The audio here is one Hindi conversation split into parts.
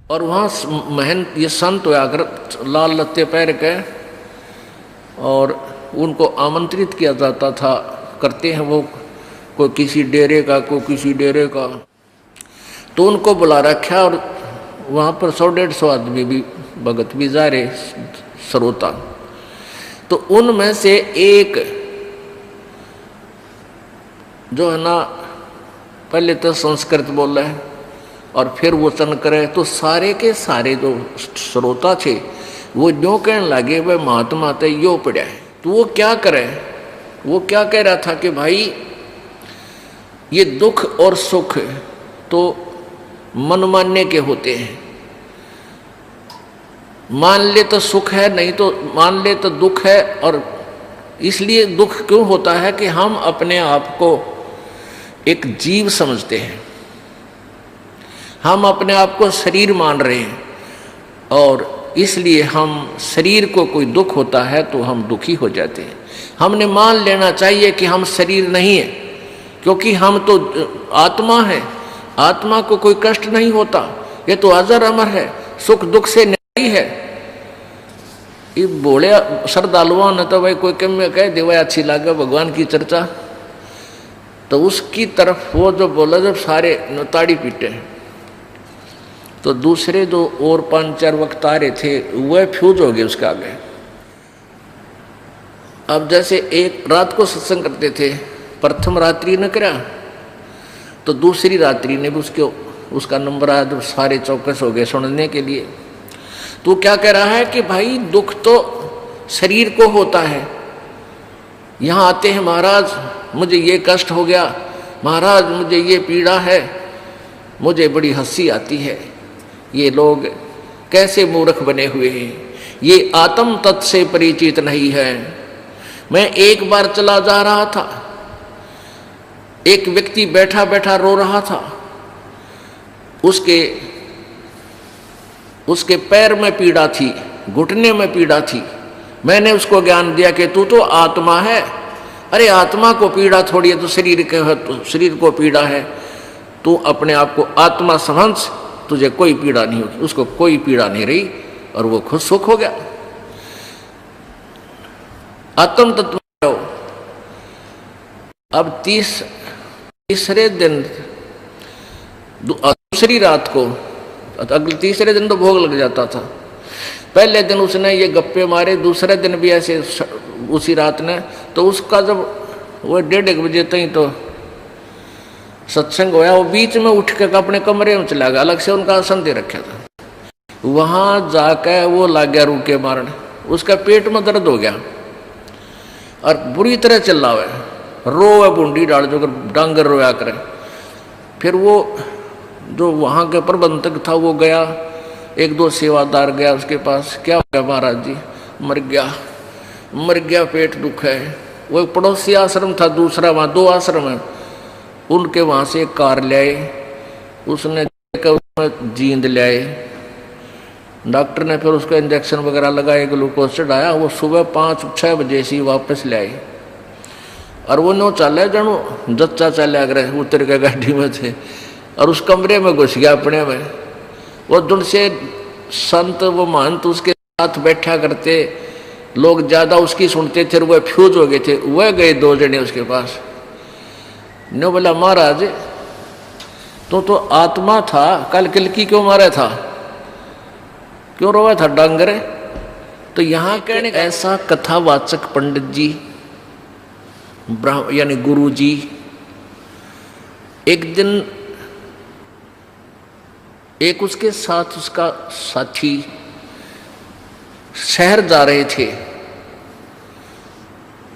और वहाँ महंत ये संत होया कर लाल लत्ते पहन के, और उनको आमंत्रित किया जाता था, करते हैं वो, कोई किसी डेरे का, कोई किसी डेरे का, तो उनको बुला रखा। और वहाँ पर 100-150 आदमी भी, भगत भी जा रहे, श्रोता। तो उनमें से एक जो है ना, पहले तो संस्कृत बोला है और फिर वचन करे, तो सारे के सारे जो श्रोता थे वो जो कहने लगे वह महात्मा ते यो पड़ा है। तो वो क्या करे, वो क्या कह रहा था कि भाई ये दुख और सुख तो मन मानने के होते हैं, मान ले तो सुख है, नहीं तो मान ले तो दुख है। और इसलिए दुख क्यों होता है कि हम अपने आप को एक जीव समझते हैं, हम अपने आप को शरीर मान रहे हैं, और इसलिए हम शरीर को कोई दुख होता है तो हम दुखी हो जाते हैं। हमने मान लेना चाहिए कि हम शरीर नहीं है, क्योंकि हम तो आत्मा है, आत्मा को कोई कष्ट नहीं होता, ये तो अजर अमर है, सुख दुख से नहीं है। ये बोले श्रद्धालुओं ने तो भाई कोई कम में कह दे भाई अच्छी लगे भगवान की चर्चा, तो उसकी तरफ वो जो बोला, जब सारे ताड़ी पीटे, तो दूसरे जो और 5-4 वक्ता रहे थे वह फ्यूज हो गए उसके आगे। अब जैसे एक रात को सत्संग करते थे, प्रथम रात्रि न करा, तो दूसरी रात्रि ने भी उसका नंबर आया, तो सारे चौकस हो गए सुनने के लिए। तो क्या कह रहा है कि भाई दुख तो शरीर को होता है, यहाँ आते हैं महाराज मुझे ये कष्ट हो गया, महाराज मुझे ये पीड़ा है, मुझे बड़ी हंसी आती है, ये लोग कैसे मूर्ख बने हुए हैं, ये आत्म तत्व से परिचित नहीं है। मैं एक बार चला जा रहा था, एक व्यक्ति बैठा बैठा रो रहा था, उसके पैर में पीड़ा थी, घुटने में पीड़ा थी। मैंने उसको ज्ञान दिया कि तू तो आत्मा है। अरे आत्मा को पीड़ा थोड़ी है, तो शरीर के है, तो शरीर को पीड़ा है, तू अपने आप को आत्मा समझ, तुझे कोई पीड़ा नहीं होगी। उसको कोई पीड़ा नहीं रही और वो खुद सुख हो गया। आत्म तत्व। अब तीसरे दिन, दूसरी रात को, अगले तीसरे दिन तो भोग लग जाता था। पहले दिन उसने ये गप्पे मारे, दूसरे दिन भी ऐसे उसी रात ने, तो उसका जब वो 1:30 बजे तक तो सत्संग होया, वो बीच में उठ के अपने कमरे में चला गया, अलग से उनका आसन दे रखा था। वहां जाकर वो लग गया रूके मारने, उसका पेट में दर्द हो गया और बुरी तरह चिल्ला हुआ, रोए बूंदी डाल जो डांगर रोया करे। फिर वो जो वहाँ के प्रबंधक था वो गया, 1-2 सेवादार गया उसके पास, क्या हो गया महाराज जी? मर गया, पेट दुख है। वो एक पड़ोसी आश्रम था दूसरा, वहाँ 2 आश्रम है, उनके वहाँ से एक कार ले आए, उसने जींद ले आए, डॉक्टर ने फिर उसको इंजेक्शन वगैरह लगाए, ग्लूकोज चढ़ाया। वो सुबह 5-6 बजे से वापस ले आए और वो नो चले जानो जच्चा चले अगर उतर के गाड़ी में थे और उस कमरे में घुस गया अपने में। वो दुन से संत वो महंत उसके साथ बैठा करते, लोग ज़्यादा उसकी सुनते थे, वह फ्यूज हो गए थे। वह गए 2 जने उसके पास, ने बोला महाराज तो आत्मा था, कल की क्यों मारा था, क्यों रोया था डांगरे? तो यहाँ कहने ऐसा कथावाचक पंडित जी यानी गुरु जी एक दिन एक उसके साथ उसका साथी शहर जा रहे थे।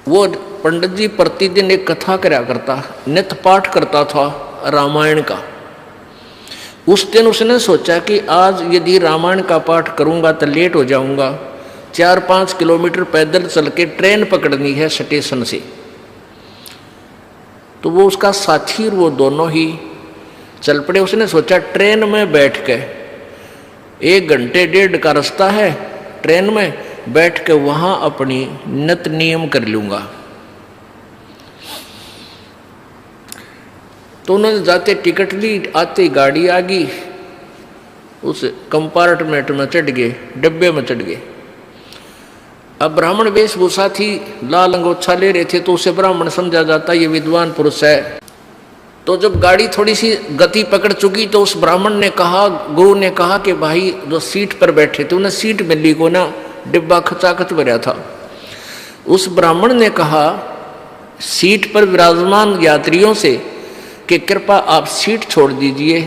वो पंडित जी प्रतिदिन एक कथा करया करता, नित्य पाठ करता था रामायण का। उस दिन उसने सोचा कि आज यदि रामायण का पाठ करूंगा तो लेट हो जाऊंगा, 4-5 किलोमीटर पैदल चल के ट्रेन पकड़नी है स्टेशन से। तो वो उसका साथी और वो दोनों ही चल पड़े। उसने सोचा ट्रेन में बैठ के 1 घंटे 1.5 का रास्ता है, ट्रेन में बैठ के वहां अपनी नित नियम कर लूंगा। तो उन्होंने जाते टिकट ली, आते गाड़ी आ गई, उस कंपार्टमेंट में चढ़ गए, डब्बे में चढ़ गए। अब ब्राह्मण वेशभूषा थी, लाल अंगोछा ले रहे थे, तो उसे ब्राह्मण समझा जाता ये विद्वान पुरुष है। तो जब गाड़ी थोड़ी सी गति पकड़ चुकी तो उस ब्राह्मण ने कहा, गुरु ने कहा कि भाई जो सीट पर बैठे थे उन्हें सीट मिली को ना, डिब्बा खचाखच भरा था। उस ब्राह्मण ने कहा सीट पर विराजमान यात्रियों से कि कृपा आप सीट छोड़ दीजिए।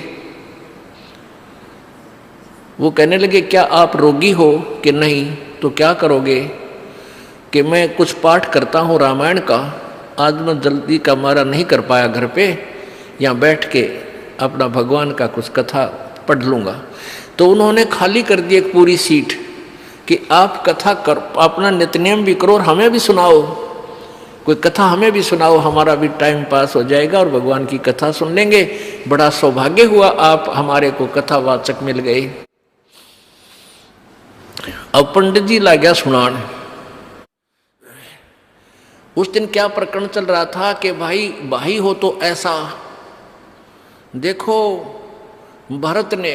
वो कहने लगे क्या आप रोगी हो कि नहीं, तो क्या करोगे कि मैं कुछ पाठ करता हूँ रामायण का, आज मैं जल्दी का मारा नहीं कर पाया घर पे, यहाँ बैठ के अपना भगवान का कुछ कथा पढ़ लूँगा। तो उन्होंने खाली कर दी एक पूरी सीट कि आप कथा कर, अपना नित्यनेम भी करो और हमें भी सुनाओ, कोई कथा हमें भी सुनाओ, हमारा भी टाइम पास हो जाएगा और भगवान की कथा सुन लेंगे। बड़ा सौभाग्य हुआ आप हमारे को कथावाचक मिल गए। अब पंडित जी ला गया सुनान। उस दिन क्या प्रकरण चल रहा था कि भाई हो तो ऐसा। देखो भरत ने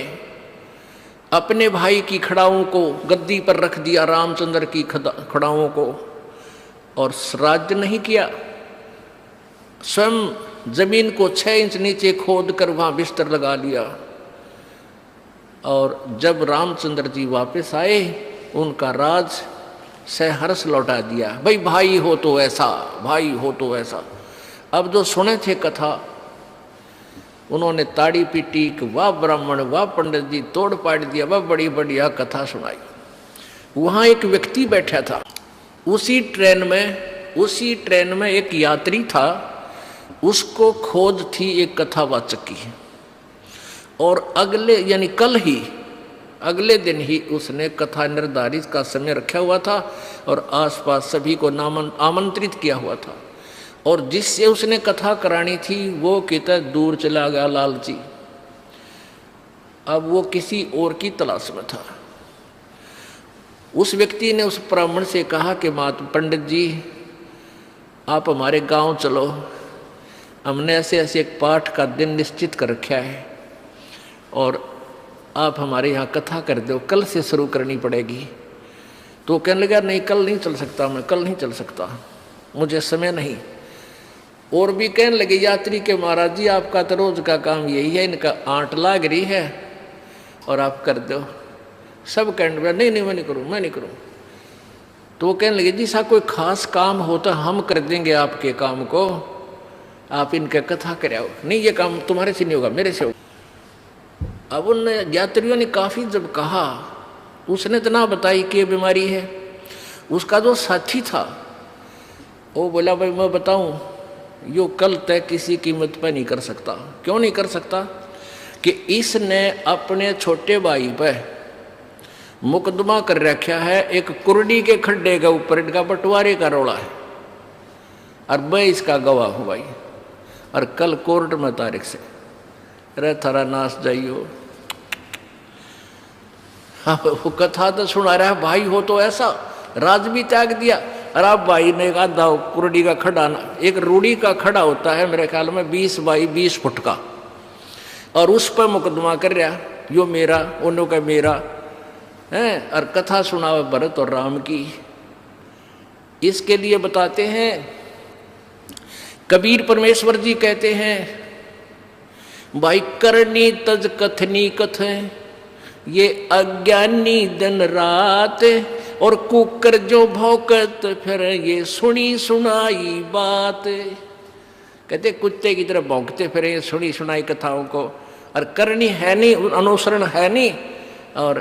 अपने भाई की खड़ाओं को गद्दी पर रख दिया, रामचंद्र की खड़ाओं को, और राज्य नहीं किया। स्वयं जमीन को 6 इंच नीचे खोद कर वहां बिस्तर लगा लिया। और जब रामचंद्र जी वापस आए उनका राज सहर्ष लौटा दिया। भाई हो तो ऐसा, भाई हो तो ऐसा। अब जो सुने थे कथा उन्होंने ताड़ी पीटी कि वाह ब्राह्मण, वाह पंडित जी, तोड़ पाड़ दिया, वाह बड़ी बढ़िया कथा सुनाई। वहां एक व्यक्ति बैठा था, उसी ट्रेन में एक यात्री था, उसको खोज थी एक कथावाचक की। और अगले दिन ही उसने कथा निर्धारित का समय रखा हुआ था और आसपास सभी को आमंत्रित किया हुआ था। और जिससे उसने कथा करानी थी वो कितना दूर चला गया लालची। अब वो किसी और की तलाश में था। उस व्यक्ति ने उस ब्राह्मण से कहा कि पंडित जी आप हमारे गांव चलो, हमने ऐसे एक पाठ का दिन निश्चित कर रखा है और आप हमारे यहाँ कथा कर दो, कल से शुरू करनी पड़ेगी। तो कहने लगा नहीं कल नहीं चल सकता, मैं कल नहीं चल सकता, मुझे समय नहीं। और भी कहने लगे यात्री के महाराज जी आपका तो रोज का काम यही है, इनका आंट लाग रही है और आप कर दो। सब कहने लगे नहीं मैं नहीं करूँ। तो वो कहने लगे जी सा कोई खास काम हो तो हम कर देंगे आपके काम को, आप इनका कथा कराओ। नहीं ये काम तुम्हारे से नहीं होगा, मेरे से होगा। अब उन यात्रियों ने काफ़ी जब कहा, उसने तो ना बताई कि ये बीमारी है। उसका जो साथी था वो बोला भाई मैं बताऊं, यो कल तक किसी कीमत पर नहीं कर सकता। क्यों नहीं कर सकता कि इसने अपने छोटे भाई पर मुकदमा कर रखा है, एक कुर्डी के खड्डे के ऊपर इनका बंटवारे का रोला है और मैं इसका गवाह हूँ भाई। और कल कोर्ट में तारीख से अरे थारा नाश जाइयो। हाँ वो कथा तो सुना रहा है भाई हो तो ऐसा, राज भी त्याग दिया। और अब भाई ने कहा दाओ कुर्डी का खड़ा, एक रूढ़ी का खड़ा होता है मेरे ख्याल में 20 बाई 20 फुट का, और उस पर मुकदमा कर रहा, यो मेरा उन्हों का मेरा है। और कथा सुनावे भरत और राम की। इसके लिए बताते हैं कबीर परमेश्वर जी कहते हैं भाई करनी तज कथनी कथ, ये अज्ञानी दिन रात, और कुकर जो भौकत फिर ये सुनी सुनाई बात। कहते कुत्ते की तरह भौंकते फिर ये सुनी सुनाई कथाओं को, और करनी है नहीं, अनुसरण है नहीं, और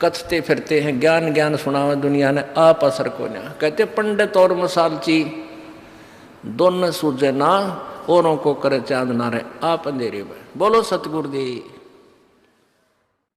कथते फिरते हैं ज्ञान सुनावे दुनिया ने आप असर को ना। कहते पंडित और मसालची दोनों सूझे ना, औरों को करे चांद ना रहे, आप अंधेरे में। बोलो सतगुरुदेव।